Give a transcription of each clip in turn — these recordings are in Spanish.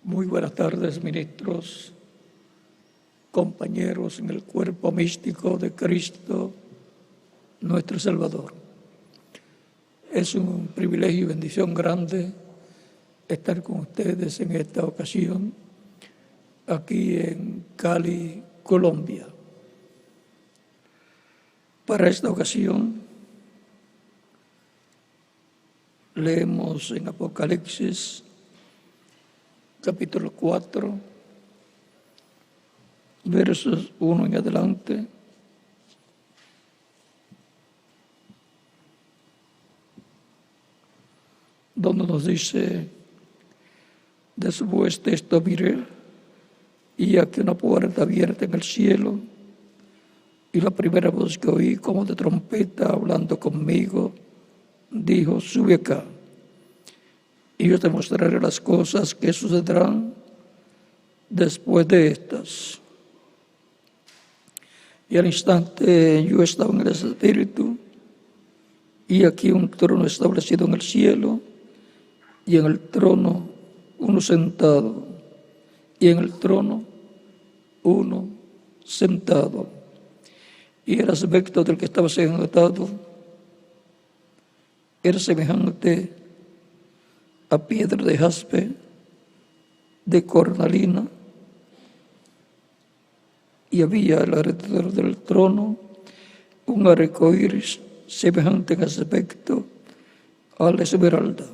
Muy buenas tardes, ministros, compañeros en el cuerpo místico de Cristo, nuestro Salvador. Es un privilegio y bendición grande estar con ustedes en esta ocasión, aquí en Cali, Colombia. Para esta ocasión, leemos en Apocalipsis, capítulo 4, versos 1 en adelante. Donde nos dice: después de esto miré, y aquí una puerta abierta en el cielo, y la primera voz que oí como de trompeta hablando conmigo, dijo: sube acá, y yo te mostraré las cosas que sucederán después de estas. Y al instante yo estaba en el Espíritu, y aquí un trono establecido en el cielo, y en el trono uno sentado, y en el trono uno sentado. Y el aspecto del que estaba sentado era semejante a piedra de jaspe, de cornalina, y había alrededor del trono un arco iris semejante en aspecto a la esmeralda.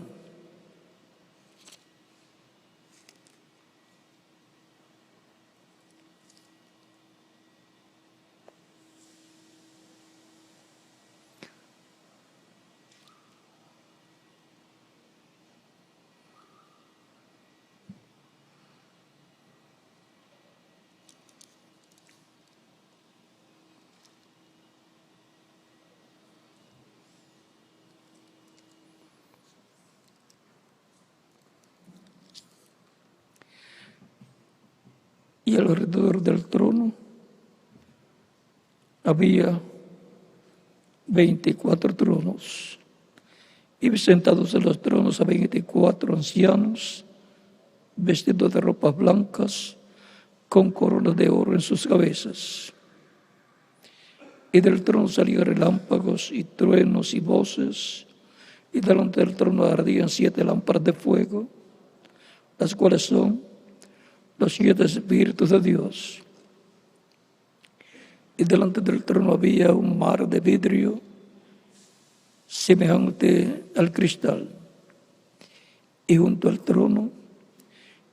Y alrededor del trono había 24 tronos, y sentados en los tronos a 24 ancianos, vestidos de ropas blancas, con coronas de oro en sus cabezas. Y del trono salían relámpagos y truenos y voces, y delante del trono ardían 7 lámparas de fuego, las cuales son los 7 espíritus de Dios. Y delante del trono había un mar de vidrio semejante al cristal. Y junto al trono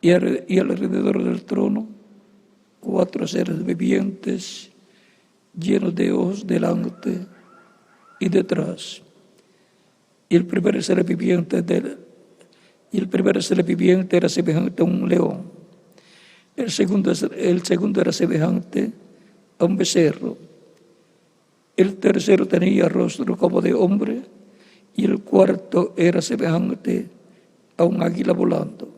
y alrededor del trono 4 seres vivientes llenos de ojos delante y detrás. Y el primer ser viviente era semejante a un león. El segundo era semejante a un becerro. El tercero tenía rostro como de hombre, y el cuarto era semejante a un águila volando.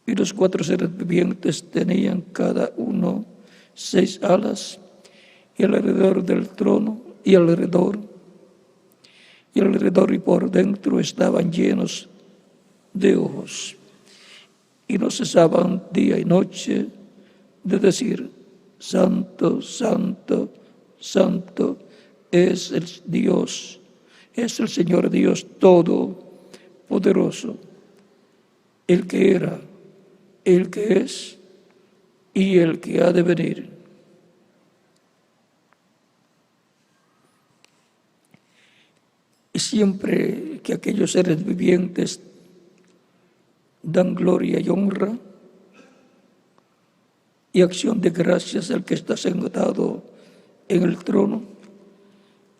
Y los 4 seres vivientes tenían cada uno 6 alas, y alrededor del trono y alrededor y por dentro estaban llenos de ojos. Y no cesaban día y noche de decir: Santo, Santo, Santo es el Dios, es el Señor Dios Todopoderoso, el que era, el que es y el que ha de venir. Y siempre que aquellos seres vivientes dan gloria y honra y acción de gracias al que está sentado en el trono,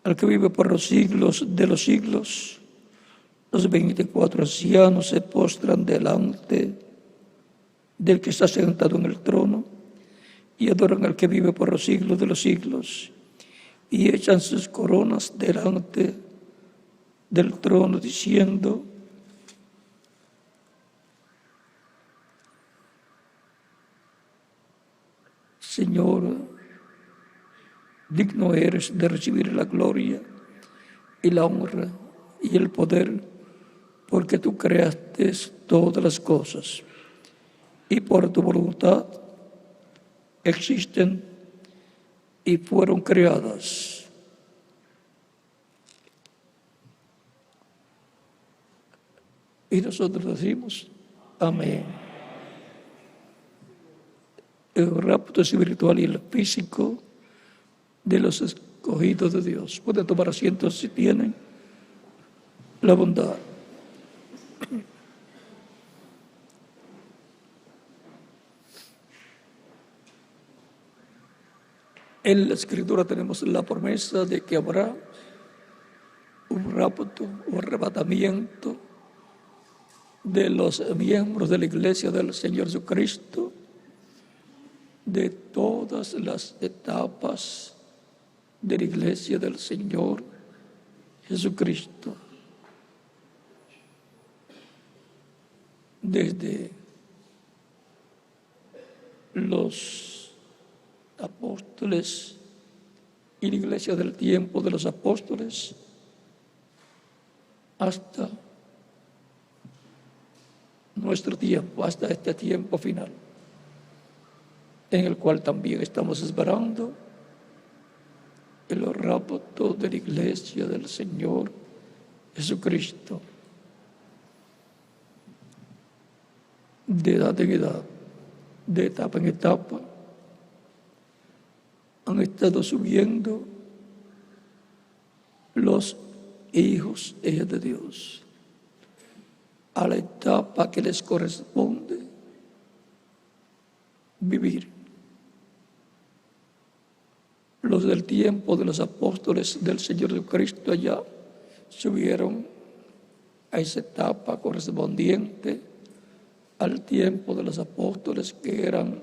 al que vive por los siglos de los siglos, los 24 ancianos se postran delante del que está sentado en el trono y adoran al que vive por los siglos de los siglos, y echan sus coronas delante del trono diciendo: Señor, digno eres de recibir la gloria y la honra y el poder, porque tú creaste todas las cosas y por tu voluntad existen y fueron creadas. Y nosotros decimos, amén. El rapto espiritual y el físico de los escogidos de Dios. Pueden tomar asientos si tienen la bondad. En la Escritura tenemos la promesa de que habrá un rapto o arrebatamiento de los miembros de la Iglesia del Señor Jesucristo, de todas las etapas de la Iglesia del Señor Jesucristo, desde los apóstoles y la Iglesia del tiempo de los apóstoles hasta nuestro tiempo, hasta este tiempo final, en el cual también estamos esperando el rapto de la Iglesia del Señor Jesucristo, de edad en edad, de etapa en etapa, han estado subiendo los hijos e hijas de Dios a la etapa que les corresponde vivir. Los del tiempo de los apóstoles del Señor Jesucristo ya subieron a esa etapa correspondiente al tiempo de los apóstoles que eran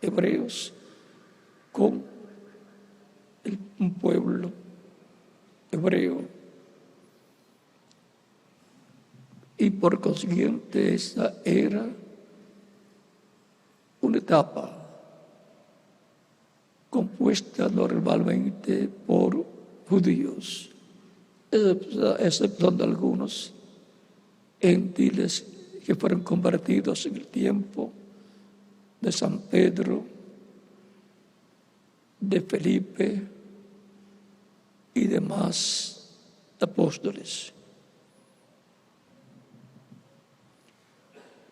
hebreos con un pueblo hebreo. Y por consiguiente esa era una etapa compuesta normalmente por judíos, exceptuando algunos gentiles que fueron convertidos en el tiempo de San Pedro, de Felipe y demás apóstoles.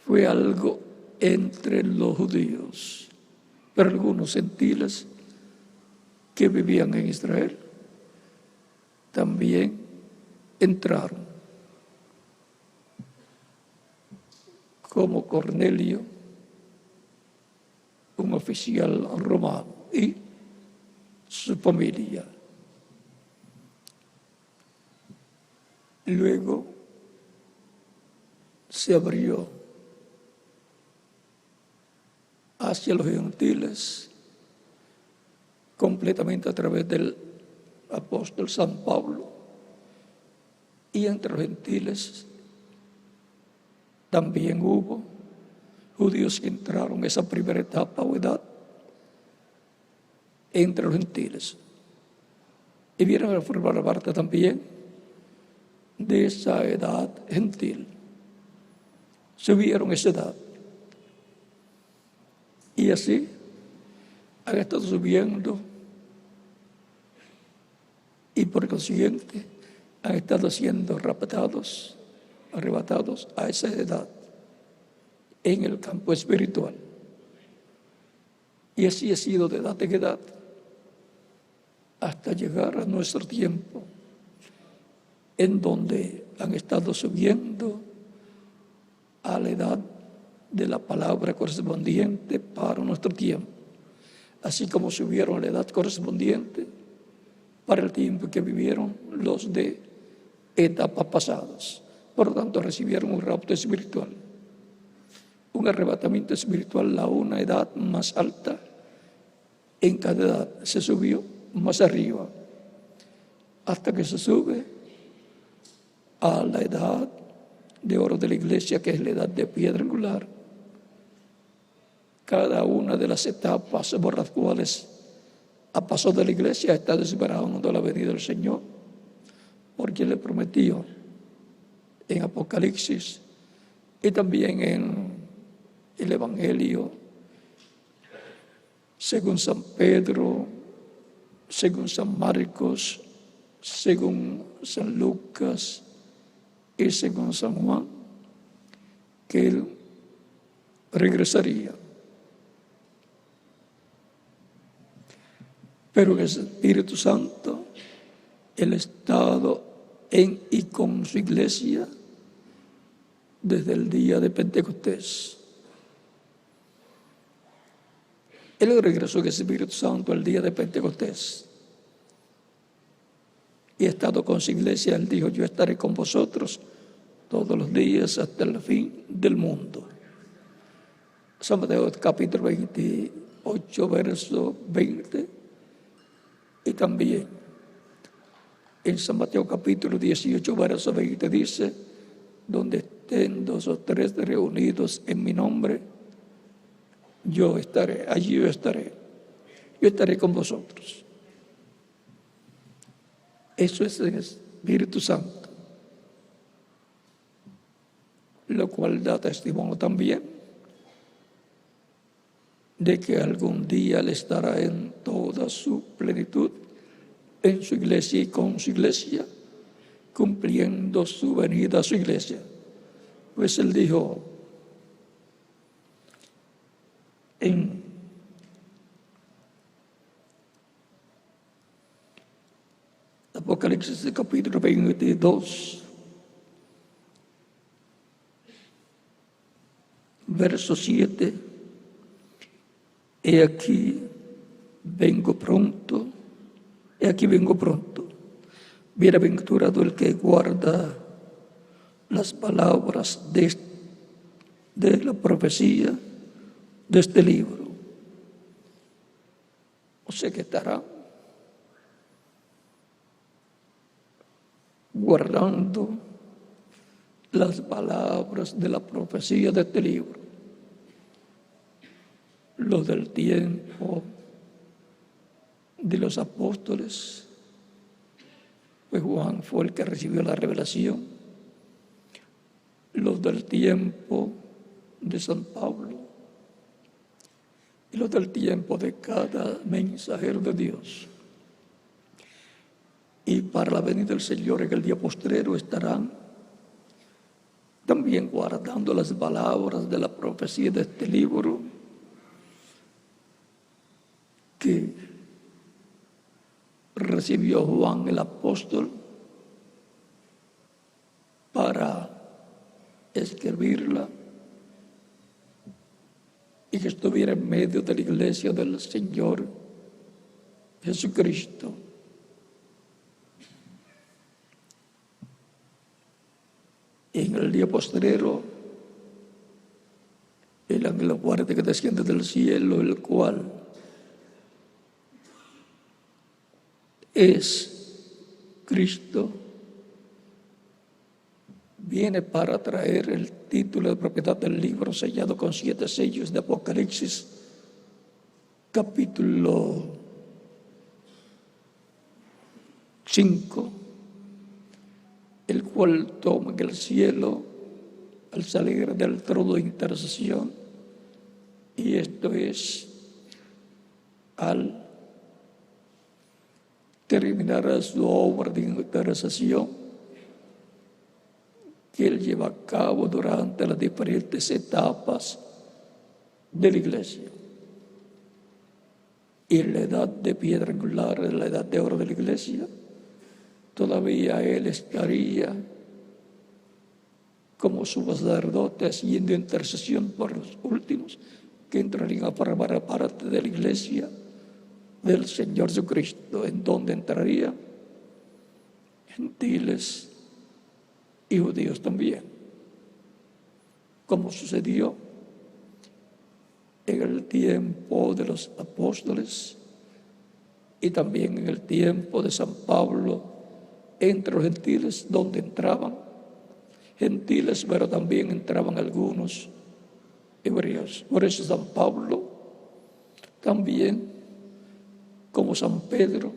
Fue algo entre los judíos, pero algunos gentiles que vivían en Israel también entraron, como Cornelio, un oficial romano, y su familia. Luego se abrió hacia los gentiles completamente a través del apóstol San Pablo, y entre los gentiles también hubo judíos que entraron en esa primera etapa o edad entre los gentiles y vieron a formar parte también de esa edad gentil. Subieron esa edad y así han estado subiendo y por consiguiente han estado siendo arrebatados a esa edad en el campo espiritual. Y así ha sido de edad en edad hasta llegar a nuestro tiempo, en donde han estado subiendo a la edad de la palabra correspondiente para nuestro tiempo, así como subieron a la edad correspondiente para el tiempo que vivieron los de etapas pasadas. Por lo tanto, recibieron un rapto espiritual, un arrebatamiento espiritual a una edad más alta. En cada edad se subió más arriba, hasta que se sube a la edad de oro de la iglesia, que es la edad de piedra angular. Cada una de las etapas por las cuales ha pasado de la iglesia está esperando la venida del Señor, porque le prometió en Apocalipsis y también en el Evangelio según San Pedro, según San Marcos, según San Lucas y según San Juan, que Él regresaría. Pero el Espíritu Santo, Él ha estado en y con su iglesia desde el día de Pentecostés. Él regresó el Espíritu Santo el día de Pentecostés y ha estado con su iglesia. Él dijo: yo estaré con vosotros todos los días hasta el fin del mundo. San Mateo capítulo 28, verso 20, y también en San Mateo capítulo 18, verso 20 dice: donde estén 2 o 3 reunidos en mi nombre, yo estaré, allí yo estaré con vosotros. Eso es el Espíritu Santo, lo cual da testimonio también de que algún día Él estará en toda su plenitud, en su iglesia y con su iglesia, cumpliendo su venida a su iglesia. Pues Él dijo en Apocalipsis capítulo 22, verso 7, he aquí vengo pronto, bienaventurado el que guarda las palabras de la profecía de este libro. O sea que estará guardando las palabras de la profecía de este libro. Lo del tiempo de los apóstoles, pues Juan fue el que recibió la revelación. Los del tiempo de San Pablo y los del tiempo de cada mensajero de Dios. Y para la venida del Señor en el día postrero estarán también guardando las palabras de la profecía de este libro que recibió Juan el apóstol para escribirla y que estuviera en medio de la iglesia del Señor Jesucristo. En el día postrero, el ángel fuerte que desciende del cielo, el cual es Cristo, viene para traer el título de propiedad del libro sellado con 7 sellos de Apocalipsis, capítulo 5, el cual toma en el cielo al salir del trono de intercesión, y esto es al terminar su obra de intercesión que Él lleva a cabo durante las diferentes etapas de la iglesia. Y en la edad de piedra angular, en la edad de oro de la iglesia, todavía Él estaría como su sacerdote haciendo intercesión por los últimos que entrarían a formar parte de la iglesia del Señor Jesucristo, en donde entrarían gentiles y judíos también, como sucedió en el tiempo de los apóstoles y también en el tiempo de San Pablo, entre los gentiles, donde entraban gentiles, pero también entraban algunos hebreos. Por eso San Pablo también, como San Pedro,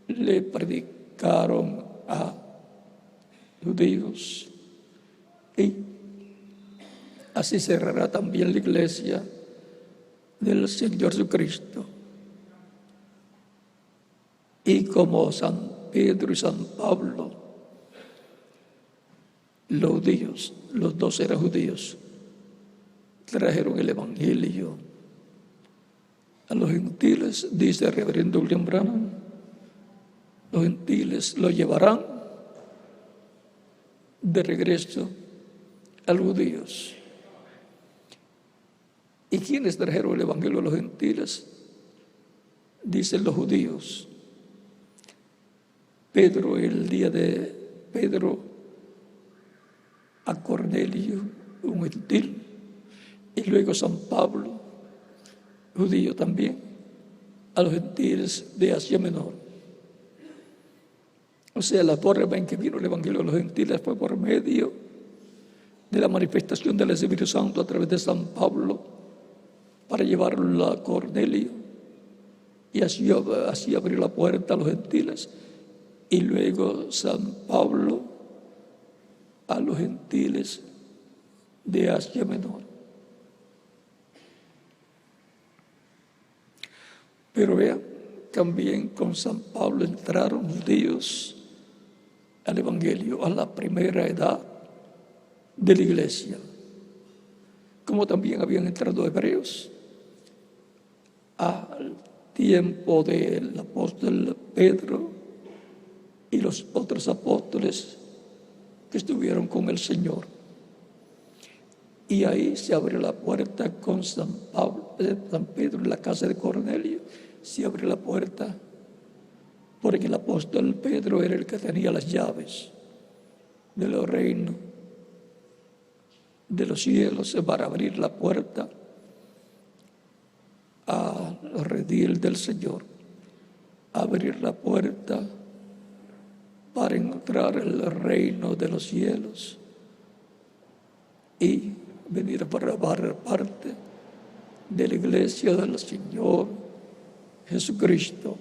le predicaron a judíos. Y así cerrará también la iglesia del Señor Jesucristo. Y como San Pedro y San Pablo, los judíos, los dos eran judíos, trajeron el evangelio a los gentiles, dice el reverendo William Branham, los gentiles lo llevarán de regreso a los judíos. ¿Y quiénes trajeron el evangelio a los gentiles? Dicen los judíos. Pedro, el día de Pedro, a Cornelio, un gentil, y luego San Pablo, judío también, a los gentiles de Asia Menor. O sea, la forma en que vino el evangelio a los gentiles fue por medio de la manifestación del Espíritu Santo a través de San Pablo para llevarlo a Cornelio y así abrir la puerta a los gentiles, y luego San Pablo a los gentiles de Asia Menor. Pero vean, también con San Pablo entraron judíos al evangelio, a la primera edad de la iglesia, como también habían entrado hebreos al tiempo del apóstol Pedro y los otros apóstoles que estuvieron con el Señor. Y ahí se abrió la puerta con San Pedro en la casa de Cornelio. Se abrió la puerta porque el apóstol Pedro era el que tenía las llaves de los reinos de los cielos para abrir la puerta al redil del Señor, abrir la puerta para entrar el reino de los cielos y venir a formar parte de la iglesia del Señor Jesucristo.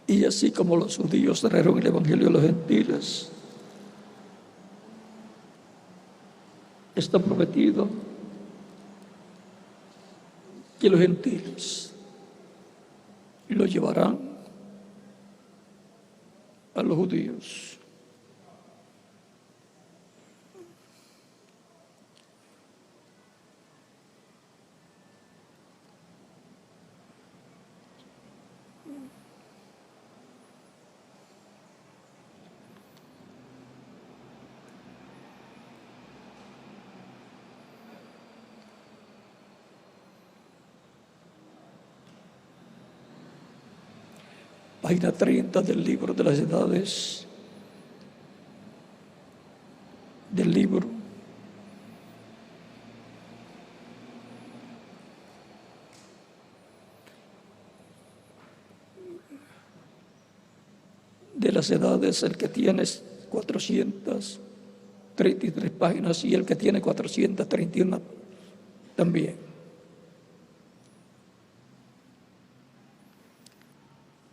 Y así como los judíos trajeron el evangelio a los gentiles, está prometido que los gentiles lo llevarán a los judíos. Página 30 del libro de las edades, del libro de las edades, el que tiene 433 páginas y el que tiene 431 también.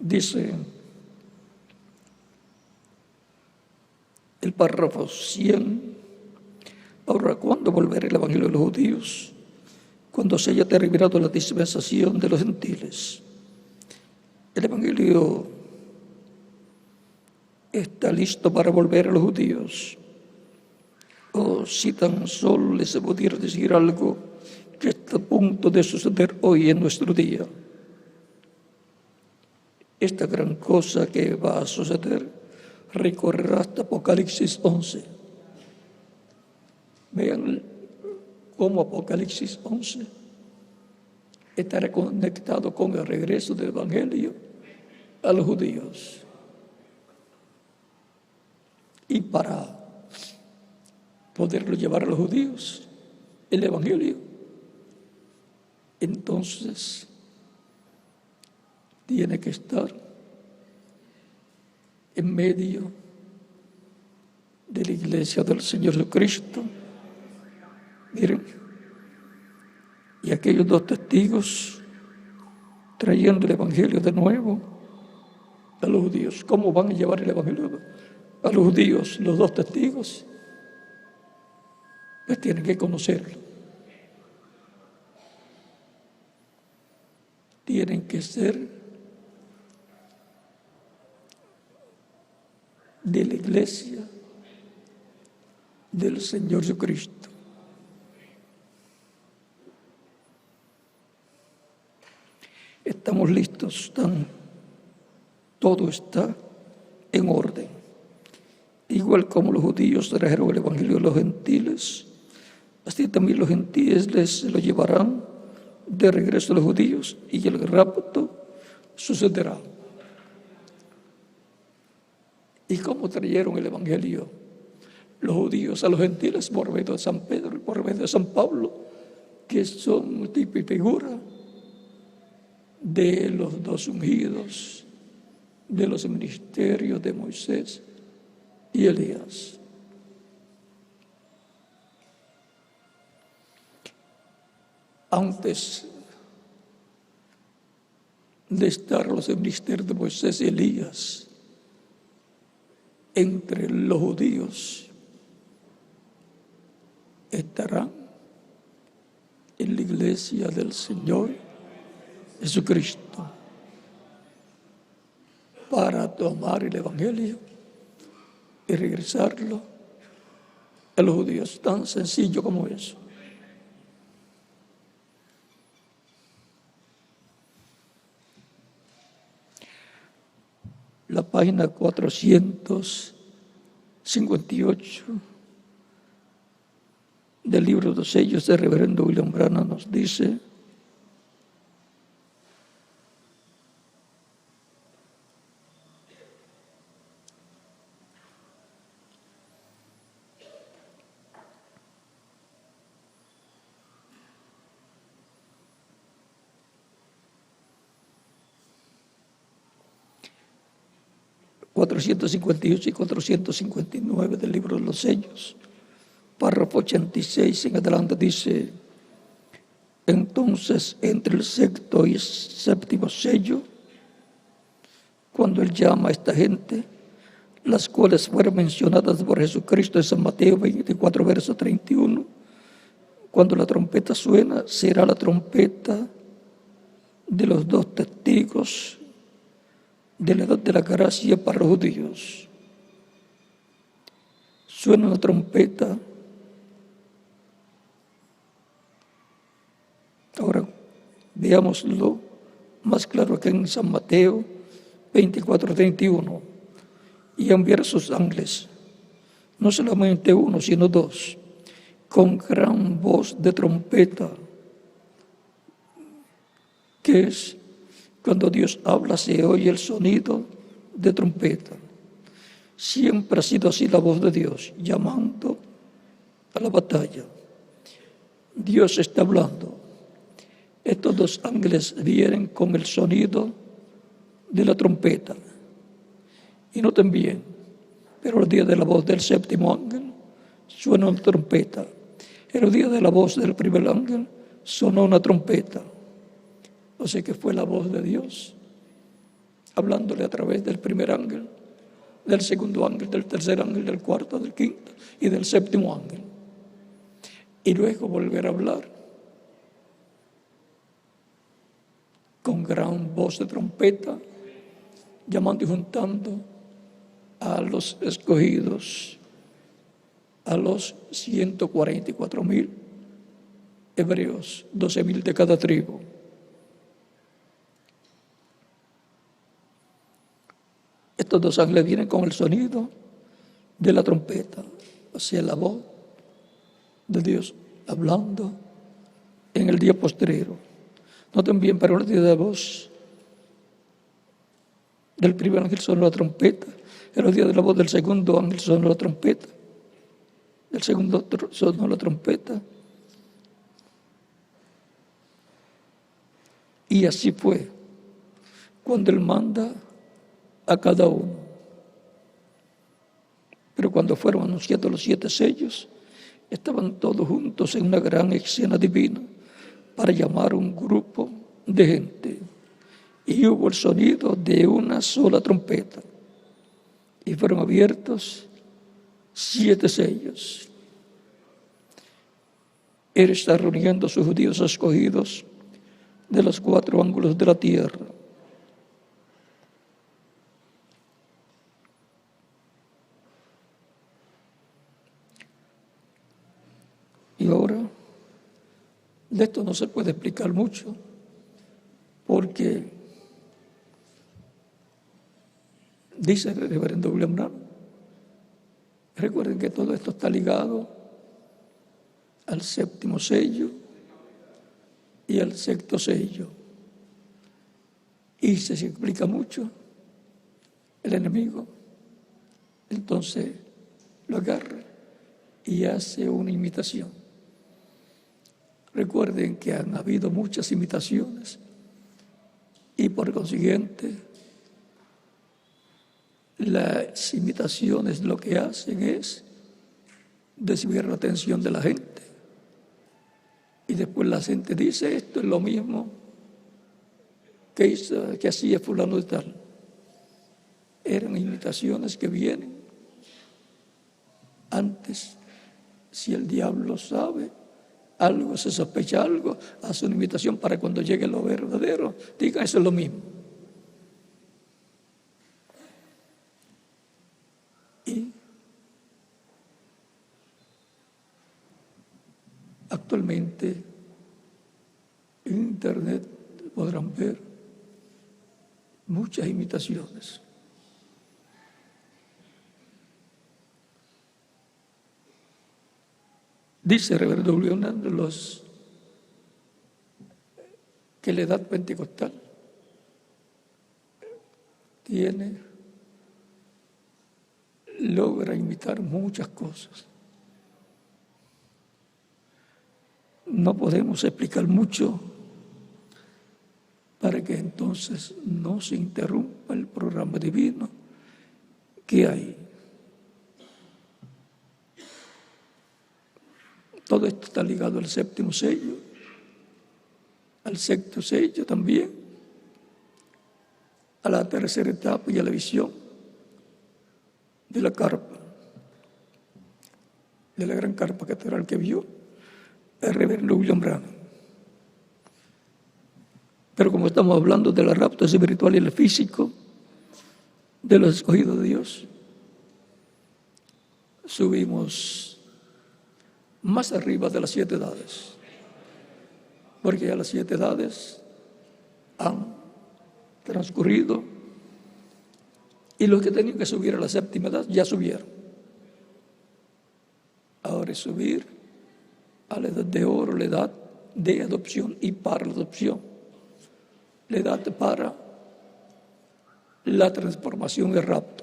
Dice el párrafo 100, ahora, ¿cuándo volverá el evangelio de los judíos? Cuando se haya terminado la dispensación de los gentiles. El evangelio está listo para volver a los judíos. O si tan solo les pudiera decir algo que está a punto de suceder hoy en nuestro día. Esta gran cosa que va a suceder recorrerá hasta Apocalipsis 11. Vean cómo Apocalipsis 11 estará conectado con el regreso del evangelio a los judíos. Y para poderlo llevar a los judíos, el evangelio, entonces tiene que estar en medio de la iglesia del Señor Jesucristo. Miren, y aquellos dos testigos trayendo el evangelio de nuevo a los judíos. ¿Cómo van a llevar el evangelio a los judíos? Los dos testigos, pues tienen que conocerlo. Tienen que ser de la iglesia del Señor Jesucristo. Estamos listos, todo está en orden. Igual como los judíos trajeron el evangelio a los gentiles, así también los gentiles lo llevarán de regreso a los judíos y el rapto sucederá. ¿Y cómo trajeron el evangelio los judíos a los gentiles? Por medio de San Pedro y por medio de San Pablo, que son tipo y figura de los dos ungidos, de los ministerios de Moisés y Elías. Antes de estar los ministerios de Moisés y Elías entre los judíos, estarán en la iglesia del Señor Jesucristo para tomar el evangelio y regresarlo a los judíos. Tan sencillo como eso. La página 458 del libro de los sellos del reverendo William Branham nos dice: ...458 y 459 del libro de los sellos, párrafo 86 en adelante dice: entonces entre el sexto y séptimo sello, cuando él llama a esta gente, las cuales fueron mencionadas por Jesucristo en San Mateo 24, verso 31, cuando la trompeta suena, será la trompeta de los dos testigos de la edad de la gracia para los judíos. Suena una trompeta. Ahora veámoslo más claro que en San Mateo 24, 31. Y enviar sus ángeles, no solamente uno, sino dos, con gran voz de trompeta, que es cuando Dios habla, se oye el sonido de trompeta. Siempre ha sido así la voz de Dios, llamando a la batalla. Dios está hablando. Estos dos ángeles vienen con el sonido de la trompeta. Y noten bien, pero el día de la voz del séptimo ángel suena una trompeta. El día de la voz del primer ángel sonó una trompeta. O sea que fue la voz de Dios hablándole a través del primer ángel, del segundo ángel, del tercer ángel, del cuarto, del quinto y del séptimo ángel. Y luego volver a hablar con gran voz de trompeta, llamando y juntando a los escogidos, a los 144,000 hebreos, 12,000 de cada tribu. Estos dos ángeles vienen con el sonido de la trompeta, o sea, la voz de Dios hablando en el día postrero. Noten bien, pero el día de la voz del primer ángel sonó la trompeta, el día de la voz del segundo ángel sonó la trompeta, del segundo sonó la trompeta. Y así fue cuando él manda a cada uno. Pero cuando fueron anunciados los 7 sellos, estaban todos juntos en una gran escena divina para llamar a un grupo de gente. Y hubo el sonido de una sola trompeta, y fueron abiertos 7 sellos. Él está reuniendo a sus judíos escogidos de los 4 ángulos de la tierra. Y ahora, de esto no se puede explicar mucho, porque dice el reverendo William Branham, recuerden que todo esto está ligado al 7º sello y al 6º sello. Y si se explica mucho, el enemigo entonces lo agarra y hace una imitación. Recuerden que han habido muchas imitaciones y por consiguiente las imitaciones lo que hacen es desviar la atención de la gente. Y después la gente dice, esto es lo mismo que hacía fulano de tal. Eran imitaciones que vienen antes. Si el diablo sabe algo, se sospecha algo, hace una imitación para cuando llegue lo verdadero, diga, eso es lo mismo. Y actualmente en Internet podrán ver muchas imitaciones. Dice el reverendo Leonardo que la edad pentecostal logra imitar muchas cosas. No podemos explicar mucho para que entonces no se interrumpa el programa divino que hay. Todo esto está ligado al 7º sello, al 6º sello también, a la 3ª etapa y a la visión de la carpa, de la gran carpa catedral que vio el reverendo William Branham. Pero como estamos hablando del rapto espiritual y el físico de los escogidos de Dios, subimos más arriba de las 7 edades, porque ya las 7 edades han transcurrido y los que tenían que subir a la 7ª edad ya subieron. Ahora es subir a la edad de oro, la edad de adopción y para la adopción, la edad para la transformación y el rapto.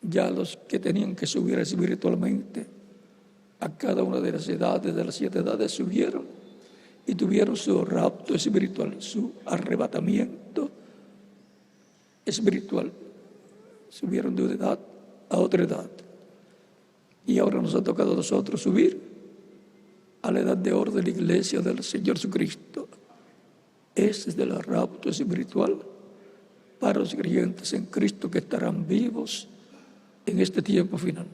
Ya los que tenían que subir espiritualmente a cada una de las edades, de las 7 edades, subieron y tuvieron su rapto espiritual, su arrebatamiento espiritual. Subieron de una edad a otra edad. Y ahora nos ha tocado a nosotros subir a la edad de oro de la iglesia del Señor Jesucristo. Ese es el rapto espiritual para los creyentes en Cristo que estarán vivos en este tiempo final.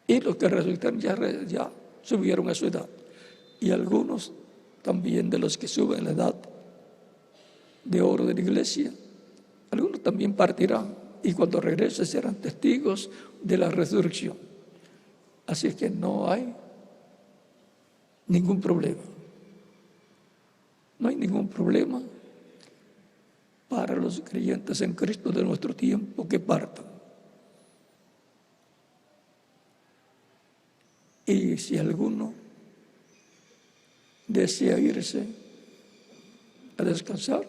Y los que resucitan ya subieron a su edad. Y algunos también de los que suben a la edad de oro de la iglesia, algunos también partirán y cuando regresen serán testigos de la resurrección. Así es que no hay ningún problema. No hay ningún problema para los creyentes en Cristo de nuestro tiempo que partan. Y si alguno desea irse a descansar,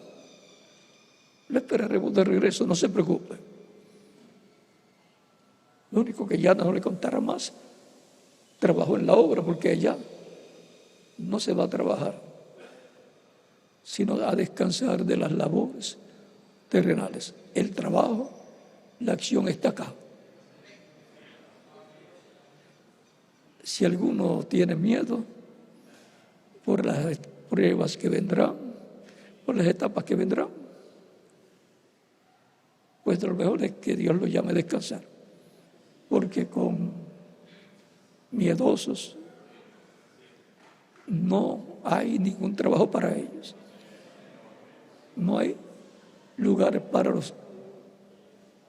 le esperaremos de regreso, no se preocupe. Lo único que ya no le contará más, trabajó en la obra, porque allá no se va a trabajar, sino a descansar de las labores terrenales. El trabajo, la acción está acá. Si alguno tiene miedo por las pruebas que vendrán, por las etapas que vendrán, pues lo mejor es que Dios lo llame a descansar, porque con miedosos no hay ningún trabajo para ellos. No hay lugares para los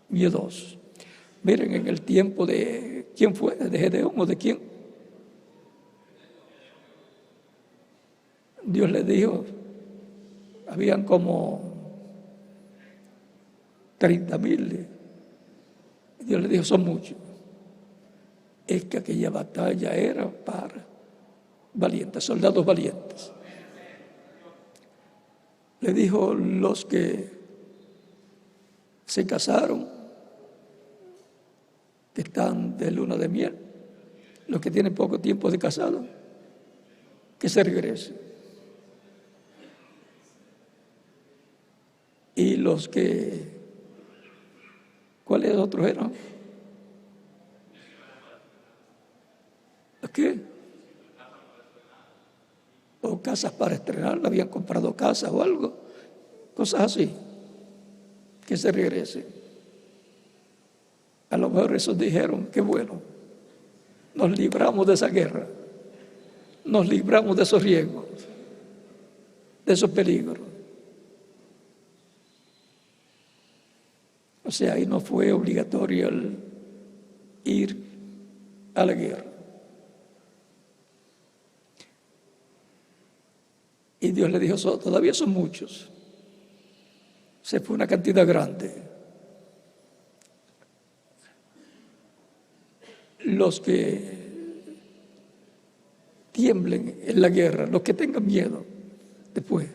miedosos. Miren, en el tiempo de, ¿quién fue? ¿De Gedeón o de quién? Dios le dijo, habían como 30,000. Dios le dijo, son muchos. Es que aquella batalla era para valientes, soldados valientes. Le dijo, los que se casaron, que están de luna de miel, los que tienen poco tiempo de casado, que se regresen. Y los que, ¿cuáles otros eran? ¿Los qué? O casas para estrenar, habían comprado casas o algo, cosas así, que se regresen. A lo mejor esos dijeron, qué bueno, nos libramos de esa guerra, nos libramos de esos riesgos, de esos peligros. O sea, ahí no fue obligatorio el ir a la guerra. Y Dios le dijo, todavía son muchos. Se fue una cantidad grande. Los que tiemblen en la guerra, los que tengan miedo después,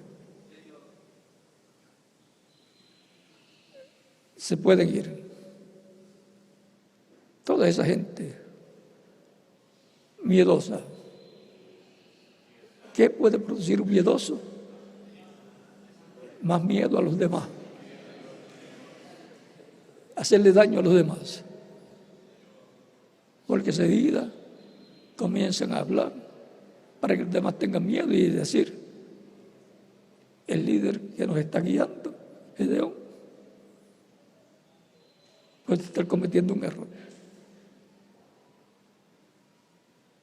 se pueden ir. Toda esa gente miedosa. ¿Qué puede producir un miedoso? Más miedo a los demás. Hacerle daño a los demás. Porque enseguida comienzan a hablar para que los demás tengan miedo y decir, el líder que nos está guiando, Gedeón, puede estar cometiendo un error.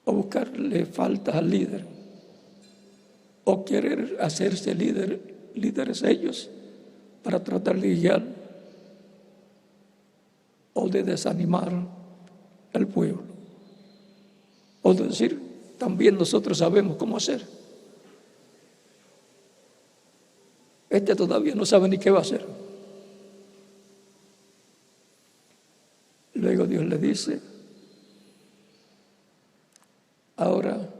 O buscarle faltas al líder. O querer hacerse líderes ellos para tratar de guiar o de desanimar al pueblo. O de decir, también nosotros sabemos cómo hacer. Este todavía no sabe ni qué va a hacer. Luego Dios le dice, ahora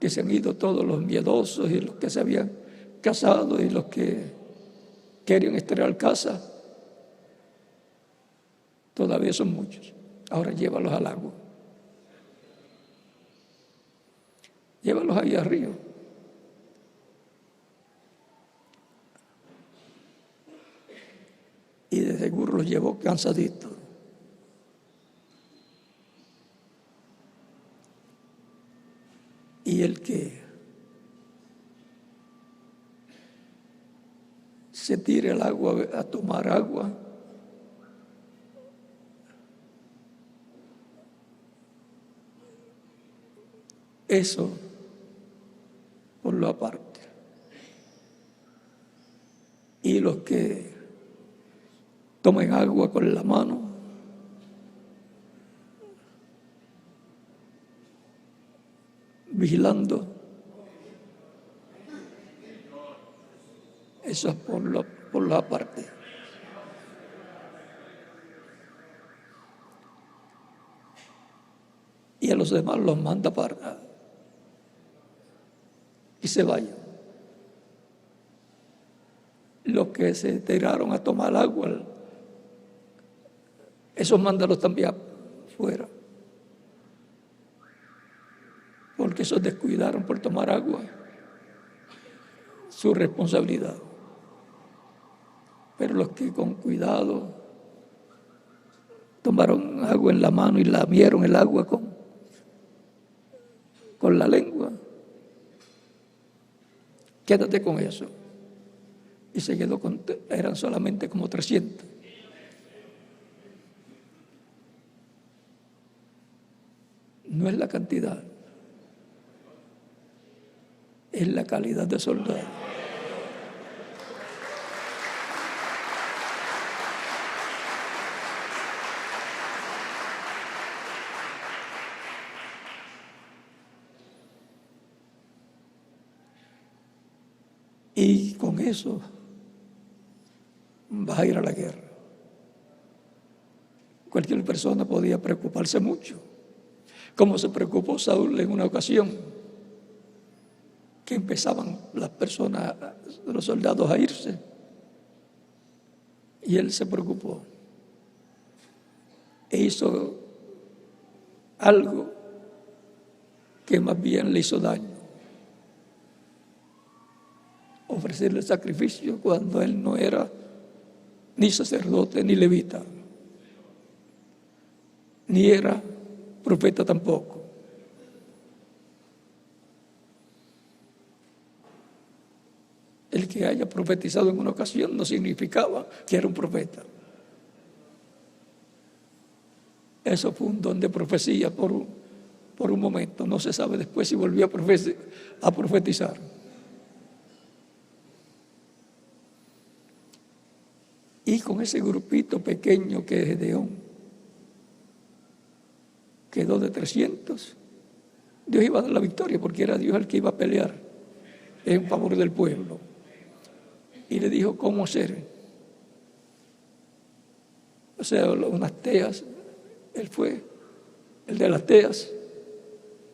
que se han ido todos los miedosos y los que se habían casado y los que querían estrenar casa, todavía son muchos. Ahora llévalos al agua. Llévalos ahí al río. Y de seguro los llevó cansaditos. Y el que se tire al agua a tomar agua, eso por lo aparte. Y los que tomen agua con la mano, vigilando, eso es por lo aparte. Y a los demás los manda para y se vayan. Los que se tiraron a tomar agua, esos mándalos también fuera. Porque esos descuidaron por tomar agua. Su responsabilidad. Pero los que con cuidado tomaron agua en la mano y lamieron el agua con la lengua, quédate con eso. Y se quedó eran solamente como 300. No es la cantidad, es la calidad de soldado. Y con eso vas a ir a la guerra. Cualquier persona podía preocuparse mucho, como se preocupó Saúl en una ocasión, que empezaban las personas, los soldados a irse, y él se preocupó e hizo algo que más bien le hizo daño: ofrecerle sacrificio cuando él no era ni sacerdote ni levita, ni era profeta tampoco. El que haya profetizado en una ocasión no significaba que era un profeta. Eso fue un don de profecía por un momento. No se sabe después si volvió a profetizar. Y con ese grupito pequeño que es Gedeón, quedó de 300. Dios iba a dar la victoria porque era Dios el que iba a pelear en favor del pueblo. Y le dijo cómo hacer. O sea, unas teas. Él fue el de las teas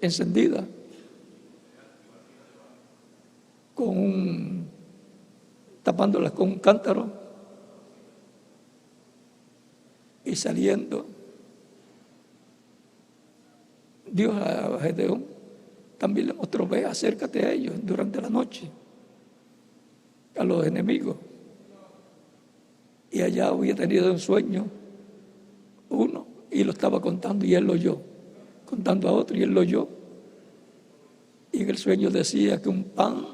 encendidas tapándolas con un cántaro y saliendo. Dios a Gedeón también le mostró: ve, acércate a ellos durante la noche, a los enemigos. Y allá había tenido un sueño uno y lo estaba contando y él lo oyó, contando a otro y él lo oyó. Y en el sueño decía que un pan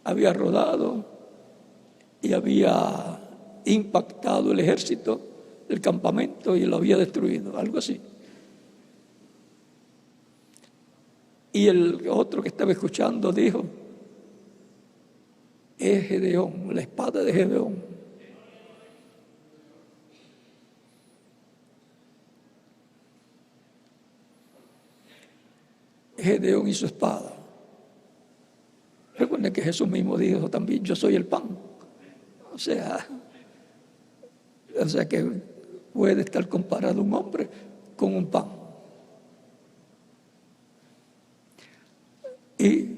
había rodado y había impactado el ejército del campamento y lo había destruido, algo así. Y el otro que estaba escuchando dijo: es Gedeón, la espada de Gedeón. Gedeón y su espada. Recuerden que Jesús mismo dijo también: yo soy el pan. O sea que puede estar comparado un hombre con un pan. Y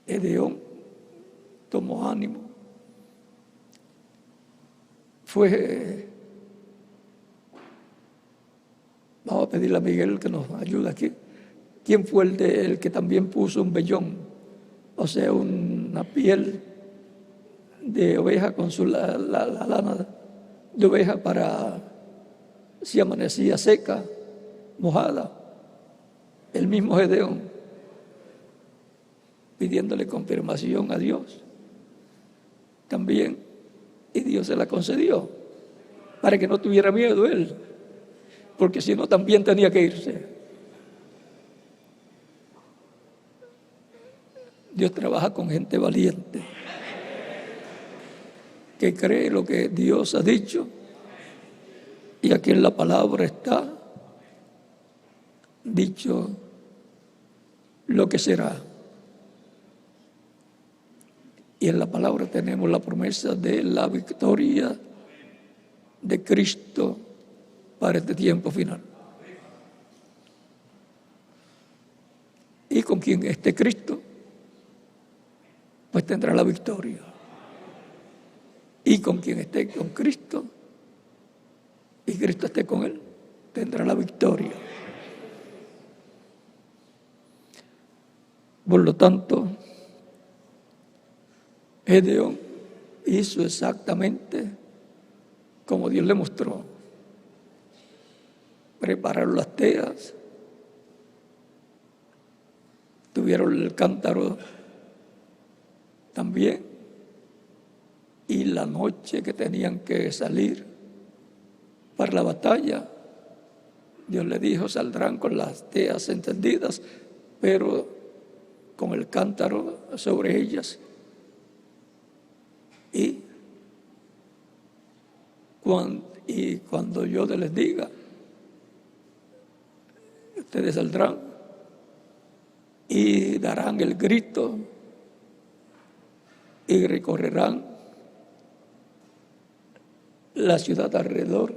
Gedeón tomó ánimo. Vamos a pedirle a Miguel que nos ayude aquí. ¿Quién fue el que también puso un vellón? O sea, una piel de oveja con la lana de oveja para si amanecía seca, mojada. El mismo Gedeón, pidiéndole confirmación a Dios también, y Dios se la concedió para que no tuviera miedo él, porque si no también tenía que irse. Dios trabaja con gente valiente que cree lo que Dios ha dicho, y aquí en la palabra está dicho lo que será. Y en la palabra tenemos la promesa de la victoria de Cristo para este tiempo final. Y con quien esté Cristo, pues tendrá la victoria. Y con quien esté con Cristo y Cristo esté con él, tendrá la victoria. Por lo tanto, Gedeón hizo exactamente como Dios le mostró. Prepararon las teas, tuvieron el cántaro también, y la noche que tenían que salir para la batalla, Dios le dijo, saldrán con las teas encendidas, pero con el cántaro sobre ellas. Y cuando yo les diga, ustedes saldrán y darán el grito y recorrerán la ciudad alrededor.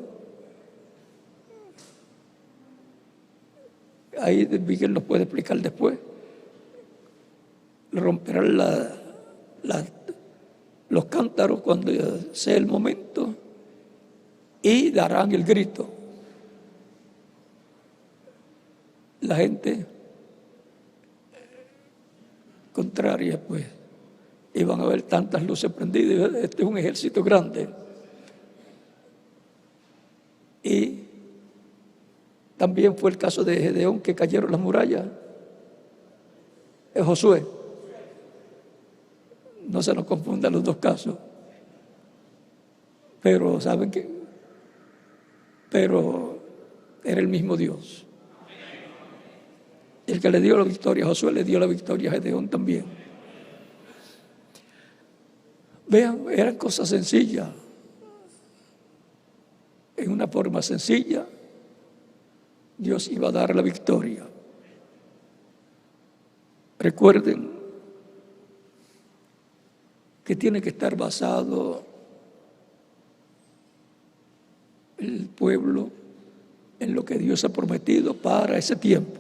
Ahí Miguel nos puede explicar después. Romperán los cántaros cuando sea el momento y darán el grito. La gente contraria, pues, iban a ver tantas luces prendidas. Este es un ejército grande. Y también fue el caso de Gedeón, que cayeron las murallas. Es Josué. No se nos confundan los dos casos. Pero saben que, pero era el mismo Dios. El que le dio la victoria a Josué le dio la victoria a Gedeón también. Vean, eran cosas sencillas. En una forma sencilla, Dios iba a dar la victoria. Recuerden que tiene que estar basado el pueblo en lo que Dios ha prometido para ese tiempo.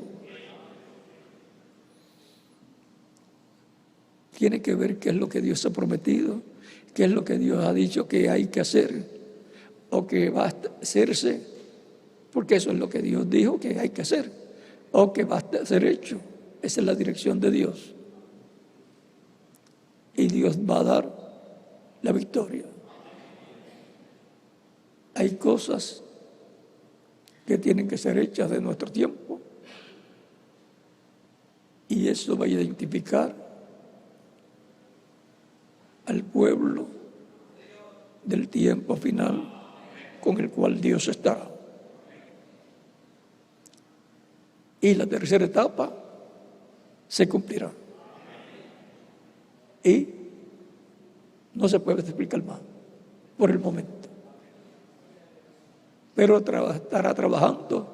Tiene que ver qué es lo que Dios ha prometido, qué es lo que Dios ha dicho que hay que hacer o que va a hacerse, porque eso es lo que Dios dijo que hay que hacer o que va a ser hecho. Esa es la dirección de Dios. Y Dios va a dar la victoria. Hay cosas que tienen que ser hechas de nuestro tiempo y eso va a identificar al pueblo del tiempo final con el cual Dios está. Y la tercera etapa se cumplirá. Y no se puede explicar más por el momento. Pero estará trabajando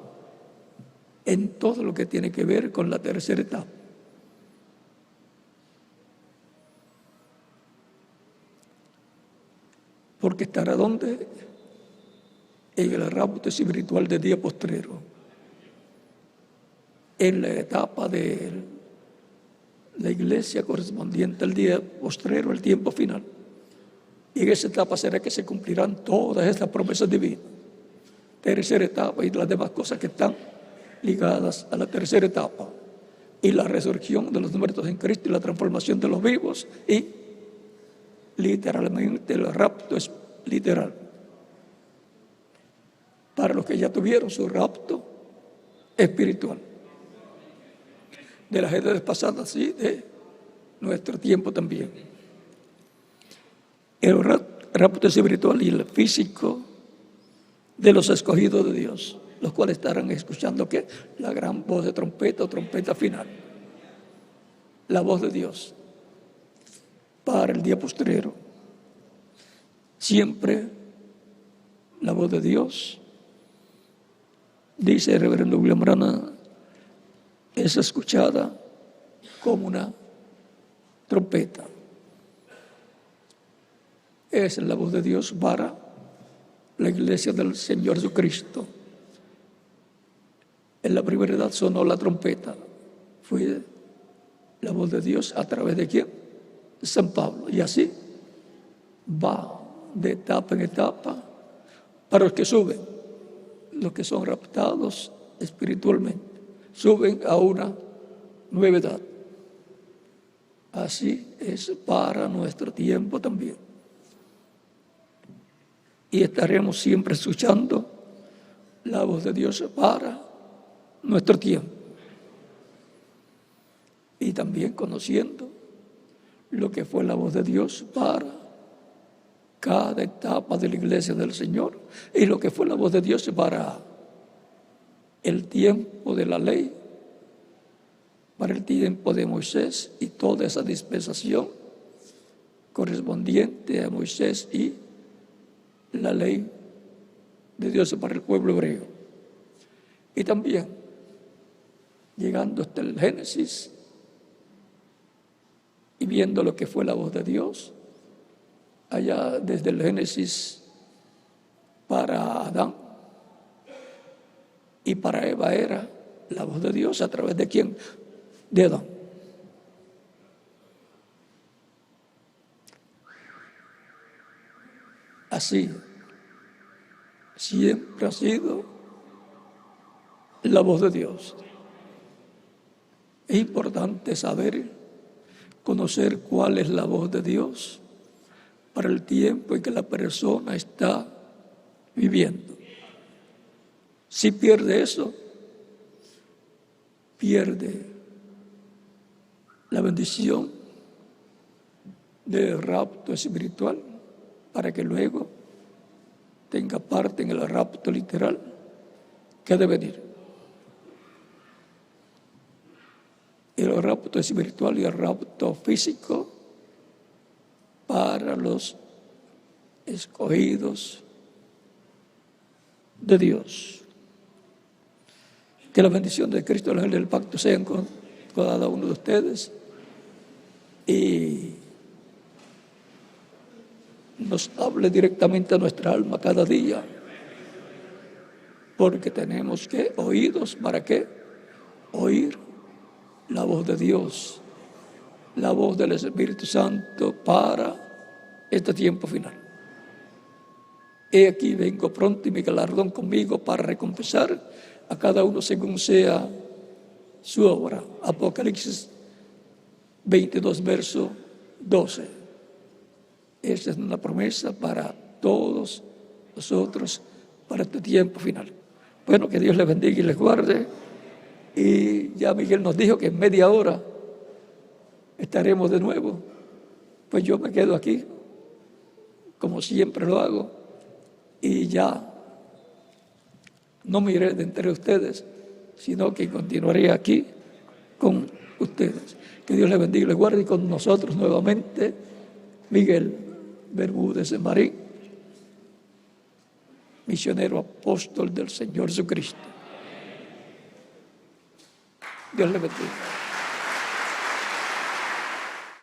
en todo lo que tiene que ver con la tercera etapa. Porque estará donde en el rapto espiritual del día postrero, en la etapa de la iglesia correspondiente al día postrero, el tiempo final. Y en esa etapa será que se cumplirán todas estas promesas divinas. Tercera etapa y las demás cosas que están ligadas a la tercera etapa. Y la resurrección de los muertos en Cristo y la transformación de los vivos. Y literalmente el rapto es literal. Para los que ya tuvieron su rapto espiritual. De las edades pasadas y de nuestro tiempo también. El rapto espiritual y el físico de los escogidos de Dios, los cuales estarán escuchando que la gran voz de trompeta o trompeta final, la voz de Dios para el día postrero. Siempre la voz de Dios, dice el reverendo William Branham, es escuchada como una trompeta. Es la voz de Dios para la iglesia del Señor Jesucristo. En la primera edad sonó la trompeta. Fue la voz de Dios a través de ¿quién? San Pablo. Y así va de etapa en etapa para los que suben, los que son raptados espiritualmente. Suben a una nueva edad. Así es para nuestro tiempo también. Y estaremos siempre escuchando la voz de Dios para nuestro tiempo. Y también conociendo lo que fue la voz de Dios para cada etapa de la iglesia del Señor y lo que fue la voz de Dios para el tiempo de la ley, para el tiempo de Moisés y toda esa dispensación correspondiente a Moisés y la ley de Dios para el pueblo hebreo. Y también llegando hasta el Génesis y viendo lo que fue la voz de Dios, allá desde el Génesis para Adán y para Eva era la voz de Dios a través de ¿quién? De Adán. Así siempre ha sido la voz de Dios. Es importante saber, conocer cuál es la voz de Dios para el tiempo en que la persona está viviendo. Si pierde eso, pierde la bendición del rapto espiritual para que luego tenga parte en el rapto literal que ha de venir. El rapto espiritual y el rapto físico para los escogidos de Dios. Que la bendición de Cristo, el ángel del pacto, sean con cada uno de ustedes y nos hable directamente a nuestra alma cada día, porque tenemos que oídos, ¿para qué? Oír la voz de Dios, la voz del Espíritu Santo para este tiempo final. He aquí vengo pronto y mi galardón conmigo para recompensar a cada uno según sea su obra. Apocalipsis 22, verso 12. Esta es una promesa para todos nosotros para este tiempo final. Bueno, que Dios les bendiga y les guarde. Y ya Miguel nos dijo que en media hora estaremos de nuevo. Pues yo me quedo aquí, como siempre lo hago, y ya no me iré de entre ustedes, sino que continuaré aquí con ustedes. Que Dios les bendiga y les guarde, y con nosotros nuevamente Miguel Bermúdez Marín, misionero apóstol del Señor Jesucristo. Dios les bendiga.